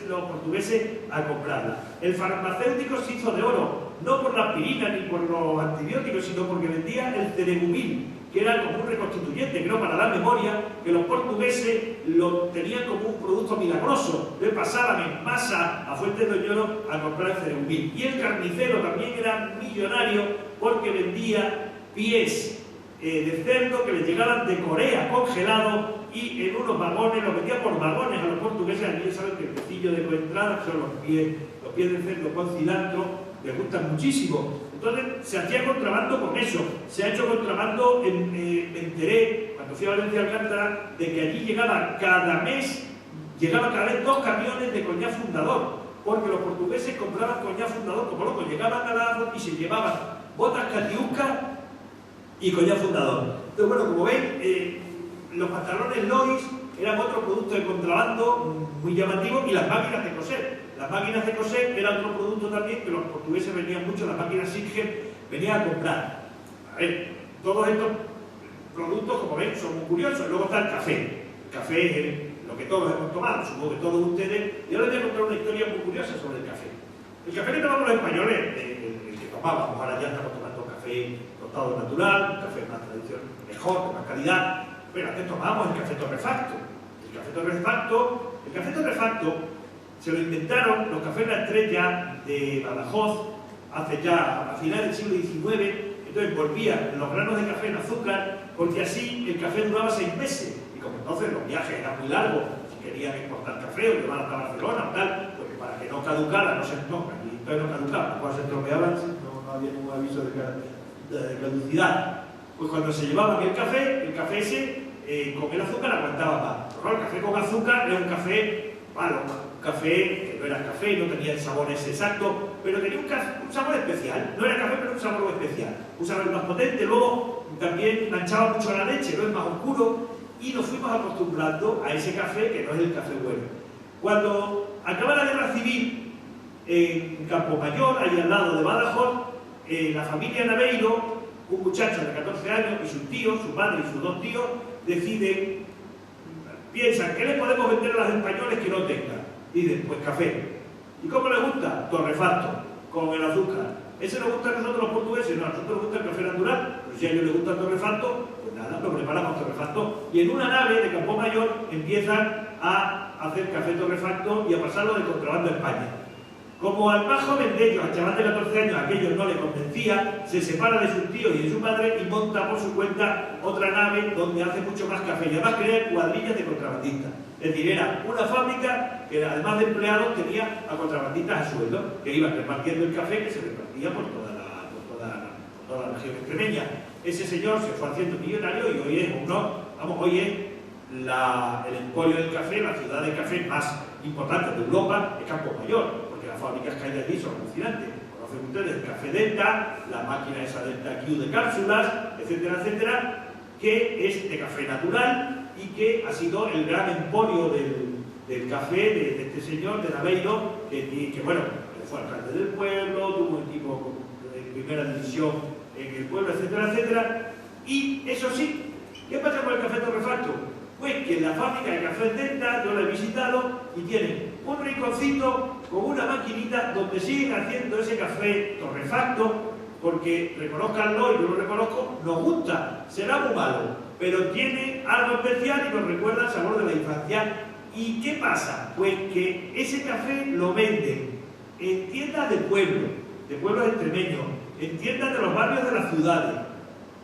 los portugueses a comprarla. El farmacéutico se hizo de oro, no por la aspirina ni por los antibióticos, sino porque vendía el cerebumil, que era como un reconstituyente, creo, para la memoria, que los portugueses lo tenían como un producto milagroso. Le pasaban en masa a Fuentes de Ñoro a comprar el cerebumil. Y el carnicero también era millonario porque vendía pies de cerdo que les llegaban de Corea congelados, y en unos vagones, los vendía por vagones a los portugueses. Allí saben que el pestillo de coentrada, que son los pies de cerdo con cilantro, les gustan muchísimo. Entonces se hacía contrabando con eso. Se ha hecho contrabando, me enteré cuando fui a Valencia Alcántara, de que allí llegaba cada vez 2 camiones de coñac fundador, porque los portugueses compraban coñac fundador como locos, llegaban a la y se llevaban botas catiuscas y coñac fundador. Entonces, bueno, como ven, los pantalones Lois eran otro producto de contrabando muy llamativo, y las máquinas de coser. Las máquinas de coser eran otro producto también que los portugueses venían mucho, las máquinas Singer venían a comprar. A ver, todos estos productos, como ven, son muy curiosos. Luego está el café. El café es lo que todos hemos tomado, supongo que todos ustedes. Y ahora les voy a contar una historia muy curiosa sobre el café. El café que tomamos los españoles, el que tomábamos, ahora ya estamos tomando café tostado natural, café más tradicional, mejor, de más calidad. Pero antes tomábamos el café torrefacto. El café torrefacto se lo inventaron los cafés La Estrella de Badajoz hace ya a finales del siglo XIX. Entonces volvían los granos de café en azúcar, porque así el café duraba 6 meses. Y como entonces los viajes eran muy largos, si querían exportar café o llevar hasta Barcelona o tal, pues para que no caducara, aquí entonces no caducaba, cuando se estropeaban no había ningún aviso de caducidad. Pues cuando se llevaban el café ese, con el azúcar aguantaba más. Pero el café con azúcar era un café malo, un café que no era café, no tenía el sabor ese exacto, pero tenía un sabor especial. No era café, pero un sabor especial. Un sabor más potente. Luego también manchaba mucho la leche, no es más oscuro, y nos fuimos acostumbrando a ese café que no es el café bueno. Cuando acaba la guerra civil, en Campomayor, ahí al lado de Badajoz, la familia Naveiro, un muchacho de 14 años y sus tíos, su madre y sus 2 tíos, piensan, ¿qué le podemos vender a los españoles que no tengan? Dicen, pues café. ¿Y cómo les gusta? Torrefacto, con el azúcar. ¿Ese nos gusta a nosotros los portugueses? No, a nosotros nos gusta el café natural, pero si a ellos les gusta el torrefacto, pues nada, lo preparamos torrefacto. Y en una nave de Campo Mayor empiezan a hacer café torrefacto y a pasarlo de contrabando a España. Como al más joven de ellos, al chaval de 14 años, aquello no le convencía, se separa de sus tíos y de su padre y monta por su cuenta otra nave donde hace mucho más café y además crea cuadrillas de contrabandistas. Es decir, era una fábrica que además de empleados tenía a contrabandistas a sueldo, que iban repartiendo el café que se repartía por toda la región extremeña. Ese señor se fue haciendo millonario y hoy es hoy es el emporio del café, la ciudad de café más importante de Europa, es Campo Mayor. Las fábricas que hay allí son alucinantes. Conocen ustedes el café Delta, la máquina esa Delta Q de cápsulas, etcétera, etcétera, que es de café natural y que ha sido el gran emporio del café de este señor, de Naveiro, que bueno, fue alcalde del pueblo, tuvo un equipo de primera división en el pueblo, etcétera, etcétera. Y eso sí, ¿qué pasa con el café torrefacto? Pues que la fábrica de café Delta, yo la he visitado y tienen un rinconcito con una maquinita donde siguen haciendo ese café torrefacto, porque, reconozcanlo, y yo lo reconozco, nos gusta, será muy malo, pero tiene algo especial y nos recuerda el sabor de la infancia. ¿Y qué pasa? Pues que ese café lo venden en tiendas de pueblos extremeños, en tiendas de los barrios de las ciudades.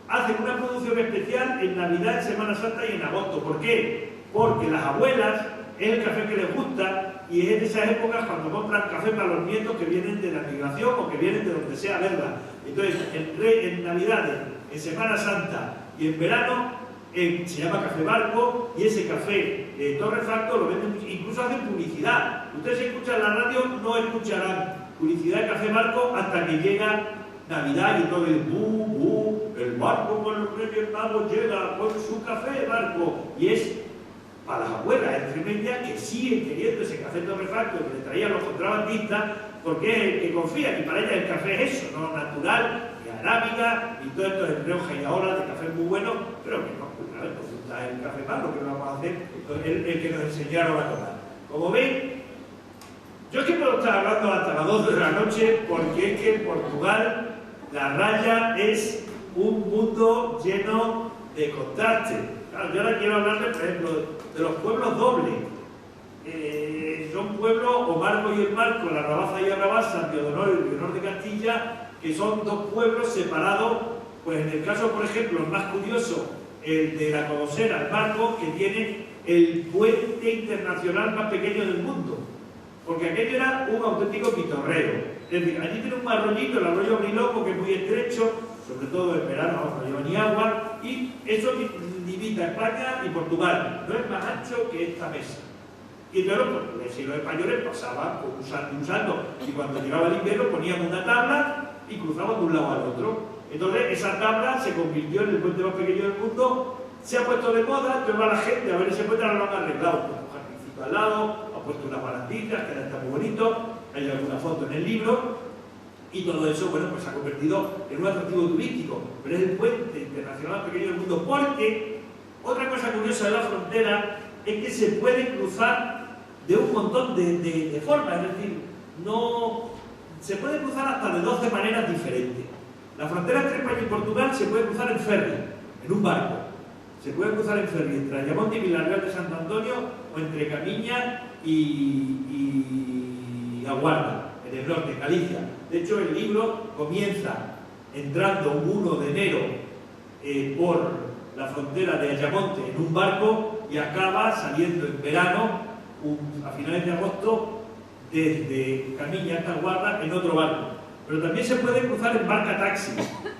Hacen una producción especial en Navidad, en Semana Santa y en agosto. ¿Por qué? Porque las abuelas es el café que les gusta y es en esas épocas cuando compran café para los nietos que vienen de la migración o que vienen de donde sea a verla. Entonces, en Navidades, en Semana Santa y en verano se llama café barco y ese café torrefacto lo venden, incluso hacen publicidad. Ustedes si escuchan la radio no escucharán publicidad de café barco hasta que llega Navidad y todo el barco con los Reyes Magos llega con su café barco. Y es para las abuelas extremeñas que siguen queriendo ese café torrefacto que le traían los contrabandistas, porque es el que confían, y para ellas el café es eso, no natural, ni arábiga, y todo esto es Rioja y ahora de café muy bueno, pero que no, pues claro, pues está el café malo, que vamos a hacer, el que nos enseñaron a tomar. Como ven, yo es que puedo estar hablando hasta las 12 de la noche, porque es que en Portugal la raya es un mundo lleno de contrastes. Claro, yo ahora quiero hablarles, por ejemplo, de los pueblos dobles. Son pueblos, o Marco y el Marco, la Rabaza y Arrabasa, Teodoro y el Leonor de Castilla, que son dos pueblos separados, pues en el caso, por ejemplo, el más curioso, el de la Codosera, el Marco, que tiene el puente internacional más pequeño del mundo, porque aquello era un auténtico pitorreo. Es decir, allí tiene un arroyito, el arroyo Briloco, que es muy estrecho, sobre todo en verano no lleva ni agua, y eso limita España y Portugal. No es más ancho que esta mesa. Y entonces los portugueses y los españoles pasaban usando, y cuando llegaba el invierno poníamos una tabla y cruzaban de un lado al otro. Entonces esa tabla se convirtió en el puente más pequeño del mundo, se ha puesto de moda, entonces va la gente a ver ese puente, ahora lo han arreglado, un jardincito al lado, ha puesto unas baranditas, que está muy bonito, hay alguna foto en el libro, y todo eso, bueno, pues se ha convertido en un atractivo turístico, pero es el puente internacional más pequeño del mundo, porque otra cosa curiosa de la frontera es que se puede cruzar de un montón de formas, es decir, no se puede cruzar hasta de 12 maneras diferentes. La frontera entre España y Portugal se puede cruzar en ferry, en un barco. Se puede cruzar en ferry entre Ayamonte y Vilarreal de Santo Antonio o entre Camiña y Aguarda, en el norte, en Galicia. De hecho, el libro comienza entrando un 1 de enero por la frontera de Ayamonte en un barco y acaba saliendo en verano, a finales de agosto, desde Camiña hasta Aguarda en otro barco. Pero también se puede cruzar en barca taxi.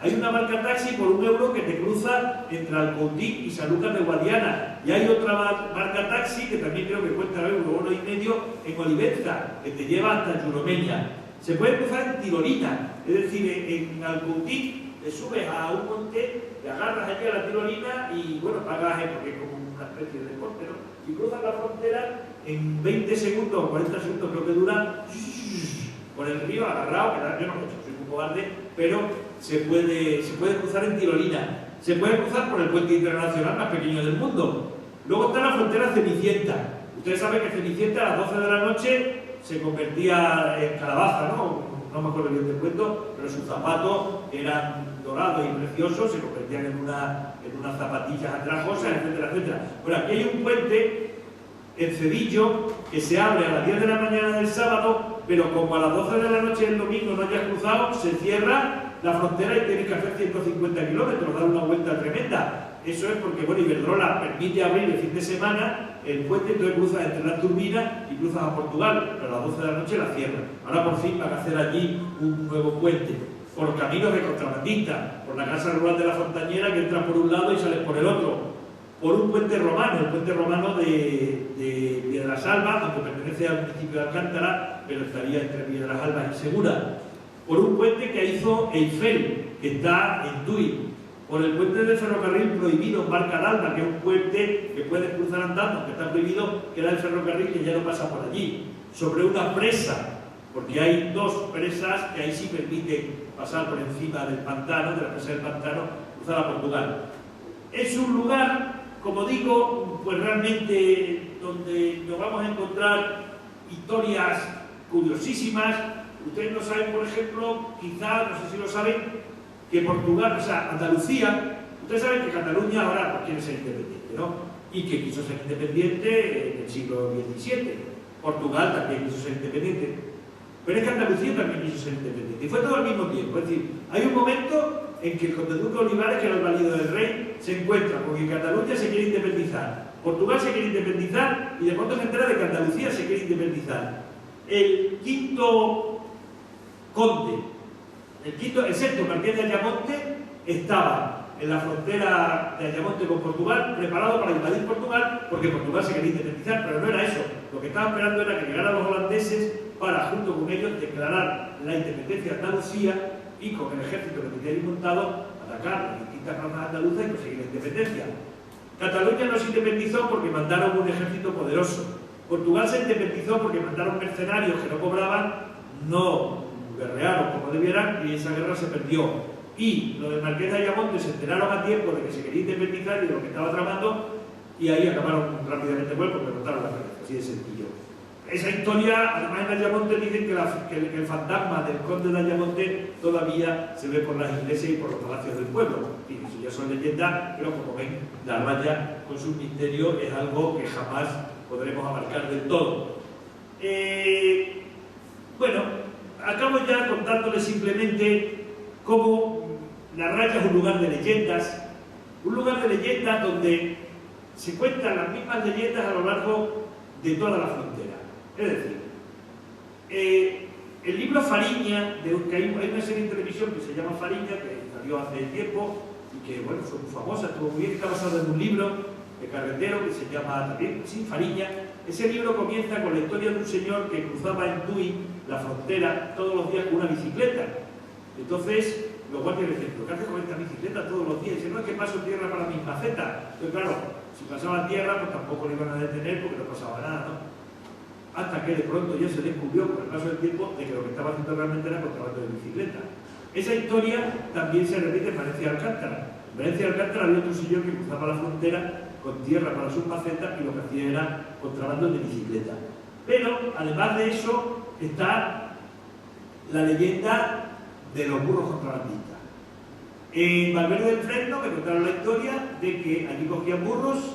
Hay una barca taxi por €1 que te cruza entre Alcoutín y Sanlúcar de Guadiana. Y hay otra barca taxi que también creo que cuesta €1,50 en Olivenza, que te lleva hasta Juromeña. Se puede cruzar en tirolina, es decir, en Alcoutín te subes a un monte, te agarras allí a la tirolina y bueno, pagas porque es como una especie de deporte, ¿no? Y cruzas la frontera en 20 segundos o 40 segundos creo que dura, por el río agarrado, que yo no lo he hecho, soy un cobarde, pero se puede cruzar en tirolina. Se puede cruzar por el puente internacional más pequeño del mundo. Luego está la frontera Cenicienta. Ustedes saben que Cenicienta a las 12 de la noche se convertía en calabaza, ¿no? no me acuerdo bien del cuento, pero sus zapatos eran dorados y preciosos, se convertían en unas zapatillas andrajosas, etcétera, etcétera. Bueno, aquí hay un puente en Cedillo que se abre a las 10 de la mañana del sábado, pero como a las 12 de la noche del domingo no hayas cruzado, se cierra la frontera y tienes que hacer 150 kilómetros, dar una vuelta tremenda. Eso es porque, bueno, Iberdrola permite abrir el fin de semana el puente, entonces cruzas entre las turbinas y cruzas a Portugal, pero a las 12 de la noche la cierran. Ahora por fin van a hacer allí un nuevo puente, por caminos de contrabandistas, por la casa rural de la Fontañera que entras por un lado y sales por el otro, por un puente romano, el puente romano de Piedrasalba, aunque pertenece al municipio de Alcántara, pero estaría entre Piedrasalba y Segura, por un puente que hizo Eiffel, que está en Tui, por el puente del ferrocarril prohibido en Barca d'Alba, que es un puente que puedes cruzar andando, que está prohibido, que era el ferrocarril que ya no pasa por allí, sobre una presa, porque hay dos presas que ahí sí permiten pasar por encima del pantano, de la presa del pantano, cruzar a Portugal. Es un lugar, como digo, pues realmente donde nos vamos a encontrar historias curiosísimas. Ustedes no saben, por ejemplo, quizá, no sé si lo saben, que Portugal, o sea, Andalucía, ustedes saben que Cataluña ahora pues, quiere ser independiente, ¿no? Y que quiso ser independiente en el siglo XVII. Portugal también quiso ser independiente. Pero es que Andalucía también quiso ser independiente. Y fue todo al mismo tiempo. Es decir, hay un momento en que el conde duque Olivares, que era el marido del rey, se encuentra con que Cataluña se quiere independizar, Portugal se quiere independizar y de pronto se entera de que Andalucía se quiere independizar. El quinto conde, el sexto marqués de Ayamonte estaba en la frontera de Ayamonte con Portugal, preparado para invadir Portugal, porque Portugal se quería independizar, pero no era eso. Lo que estaba esperando era que llegaran los holandeses para, junto con ellos, declarar la independencia de Andalucía y con el ejército que tenía ahí montado, atacar las distintas razas andaluzas y conseguir la independencia. Cataluña no se independizó porque mandaron un ejército poderoso. Portugal se independizó porque mandaron mercenarios que no cobraban, no guerrearon como debieran y esa guerra se perdió. Y los del Marqués de Ayamonte se enteraron a tiempo de que se quería independizar y de lo que estaba tramando y ahí acabaron rápidamente porque derrotaron la guerra, así de sencillo. Esa historia, además en Ayamonte dicen que el fantasma del conde de Ayamonte todavía se ve por las iglesias y por los palacios del pueblo. Y eso ya son leyendas, pero como ven, la raya con su misterio es algo que jamás podremos abarcar del todo. Bueno, acabo ya contándoles simplemente cómo la raya es un lugar de leyendas donde se cuentan las mismas leyendas a lo largo de toda la frontera. Es decir, el libro Fariña, que hay una serie de televisión que se llama Fariña, que salió hace tiempo y que bueno, fue muy famosa, estuvo muy bien, está basado en un libro de carretero que se llama también, sí, Fariña. Ese libro comienza con la historia de un señor que cruzaba en Tui la frontera todos los días con una bicicleta. Entonces, los guardias le dicen, ¿pero qué haces con esta bicicleta todos los días? Y dice, no, es que paso tierra para mis macetas. Entonces, claro, si pasaban tierra, pues tampoco le iban a detener porque no pasaba nada, ¿no? Hasta que de pronto ya se descubrió, con el paso del tiempo, de que lo que estaba haciendo realmente era contrabando de bicicleta. Esa historia también se repite en Valencia de Alcántara. En Valencia de Alcántara había otro señor que cruzaba la frontera con tierra para sus macetas y lo que hacía era contrabando de bicicleta. Pero, además de eso, está la leyenda de los burros contrabandistas. En Valverde del Fresno me contaron la historia de que allí cogían burros,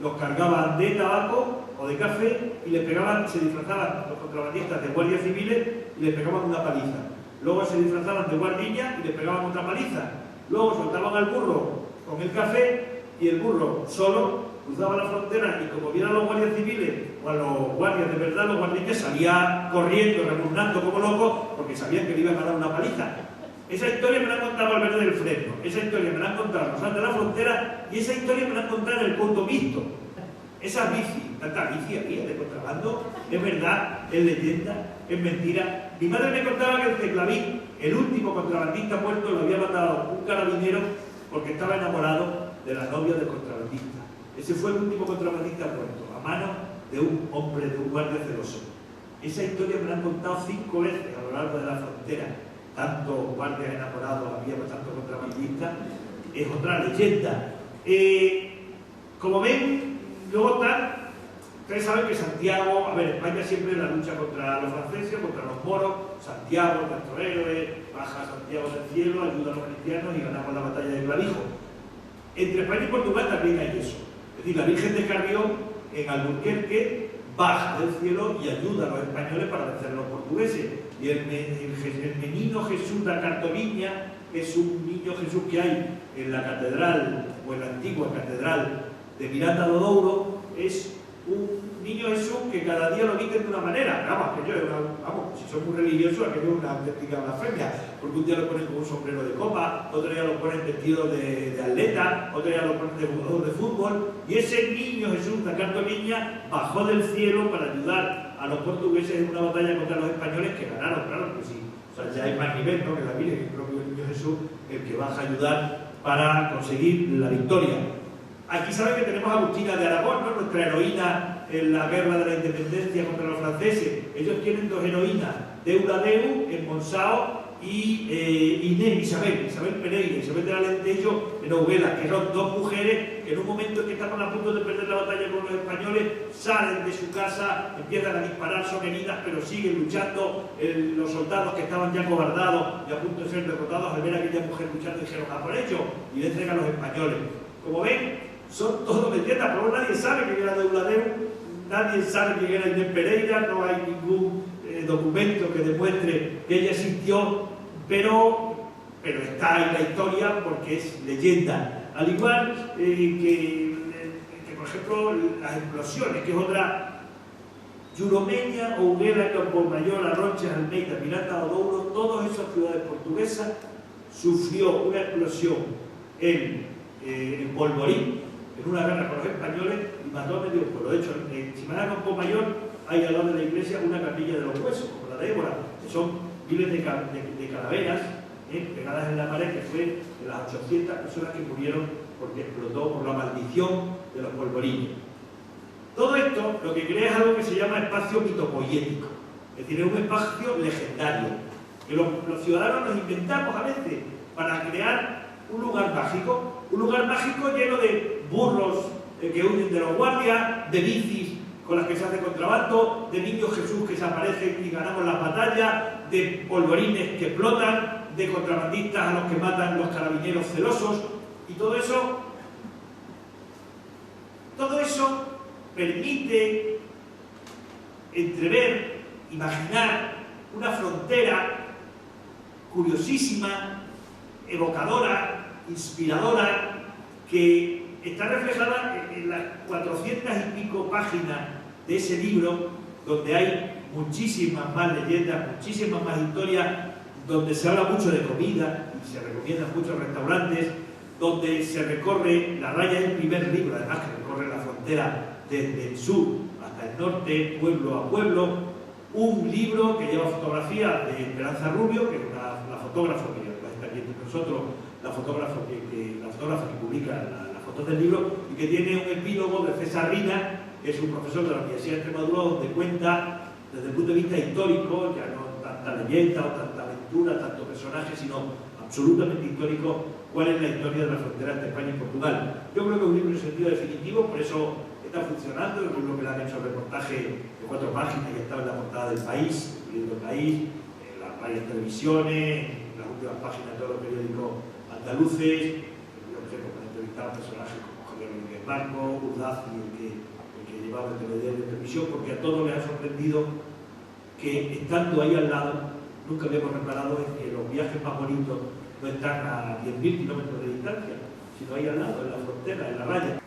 los cargaban de tabaco o de café y les pegaban, se disfrazaban los contrabandistas de guardias civiles y les pegaban una paliza. Luego se disfrazaban de guardilla y les pegaban otra paliza. Luego soltaban al burro con el café y el burro solo cruzaba la frontera y como vieran a los guardias civiles o a los guardias de verdad, los guardillas salía corriendo, repugnando como locos porque sabían que le iban a dar una paliza. Esa historia me la han contado Valverde del Fresno, esa historia me la han contado los de la frontera y esa historia me la han contado en el Punto Mixto. Esa bici, tanta bici había de contrabando, es verdad, es leyenda, es mentira. Mi madre me contaba que el Teclavín, el último contrabandista muerto, lo había matado un carabinero porque estaba enamorado de la novia del contrabandista. Ese fue el último contrabandista muerto, a mano de un hombre, de un guardia celoso. Esa historia me la han contado 5 veces a lo largo de la frontera. Tantos guardias enamorados había, tantos contrabandistas. Es otra leyenda. Como ven, luego Ustedes saben que Santiago, a ver, España siempre la lucha contra los franceses, contra los moros, Santiago, nuestro héroe, baja Santiago del cielo, ayuda a los cristianos y ganamos la batalla de Clavijo. Entre España y Portugal también hay eso. Es decir, la Virgen de Carrión en Alburquerque baja del cielo y ayuda a los españoles para vencer a los portugueses. Y el menino Jesús da Cartoviña es un niño Jesús que hay en la catedral, o en la antigua catedral de Miranda do Douro, es un niño Jesús que cada día lo visten de una manera. Vamos, si son muy religiosos, aquello es una auténtica blasfemia, porque un día lo ponen con un sombrero de copa, otro día lo ponen vestido de atleta, otro día lo ponen de jugador de fútbol, y ese niño Jesús da Cartoviña bajó del cielo para ayudar a los portugueses en una batalla contra los españoles que ganaron, claro que sí. O sea, ya hay más nivel, ¿no?, que la Virgen, el propio niño Jesús, el que baja a ayudar para conseguir la victoria. Aquí saben que tenemos a Agustina de Aragón, ¿no?, nuestra heroína en la guerra de la independencia contra los franceses. Ellos tienen dos heroínas, Deuladeu en Monzao y Isabel Pereira, Isabel de Alentejo en Ouguela, que son dos mujeres que en un momento en que estaban a punto de perder la batalla con los españoles, salen de su casa, empiezan a disparar, son heridas, pero siguen luchando. Los soldados que estaban ya cobardados y a punto de ser derrotados, al ver a aquella mujer luchando, dijeron: "A por ello", y le entregan a los españoles. Como ven, son todos leyendas, pero nadie sabe quién era Deuladeu, nadie sabe quién era Inés Pereira, no hay ningún documento que demuestre que ella existió, pero está en la historia porque es leyenda. Al igual que, por ejemplo, las explosiones, que es otra. Yuromeña, Ouguela, Campomayor, Arronches, Almeida, Miranda do Douro, todas esas ciudades portuguesas sufrió una explosión en Polvorín, en una guerra con los españoles, y mató a medio pueblo. De hecho, en Chimaná, Campomayor, hay al lado de la iglesia una capilla de los huesos, como la de Évora, que son miles de calaveras pegadas en la pared, que fue de las 800 personas que murieron porque explotó por la maldición de los polvorines. Todo esto lo que crea es algo que se llama espacio mitopoiético, es decir, es un espacio legendario, que los ciudadanos nos inventamos a veces para crear un lugar mágico lleno de burros que huyen de los guardias, de bicis con las que se hace contrabando, de niños Jesús que se aparecen y ganamos las batallas, de polvorines que explotan, de contrabandistas a los que matan los carabineros celosos, y todo eso permite entrever, imaginar una frontera curiosísima, evocadora, inspiradora, que está reflejada en las 400 y pico páginas de ese libro, donde hay muchísimas más leyendas, muchísimas más historias, donde se habla mucho de comida y se recomiendan muchos restaurantes, donde se recorre, la raya del primer libro, además, que recorre la frontera desde el sur hasta el norte, pueblo a pueblo. Un libro que lleva fotografía de Esperanza Rubio, que es la fotógrafa que está aquí entre nosotros, la fotógrafa que publica las fotos del libro, y que tiene un epílogo de César Rina, que es un profesor de la Universidad de Extremadura, donde cuenta desde el punto de vista histórico, ya no tanta leyenda o tanta aventura, tanto personaje, sino absolutamente histórico, cuál es la historia de la frontera entre España y Portugal. Yo creo que es un libro en sentido definitivo, por eso está funcionando. Es un libro que le han hecho reportaje de 4 páginas y está en la portada del País, incluyendo el País, en las varias televisiones, en las últimas páginas de todos los periódicos andaluces. Yo por ejemplo, para entrevistar a personajes como Javier Rodríguez Marco, Urdaz, el que llevaba el TVD de televisión, porque a todos les ha sorprendido que, estando ahí al lado, nunca habíamos reparado en que los viajes más bonitos no están a 10.000 kilómetros de distancia, sino ahí al lado, en la frontera, en la raya.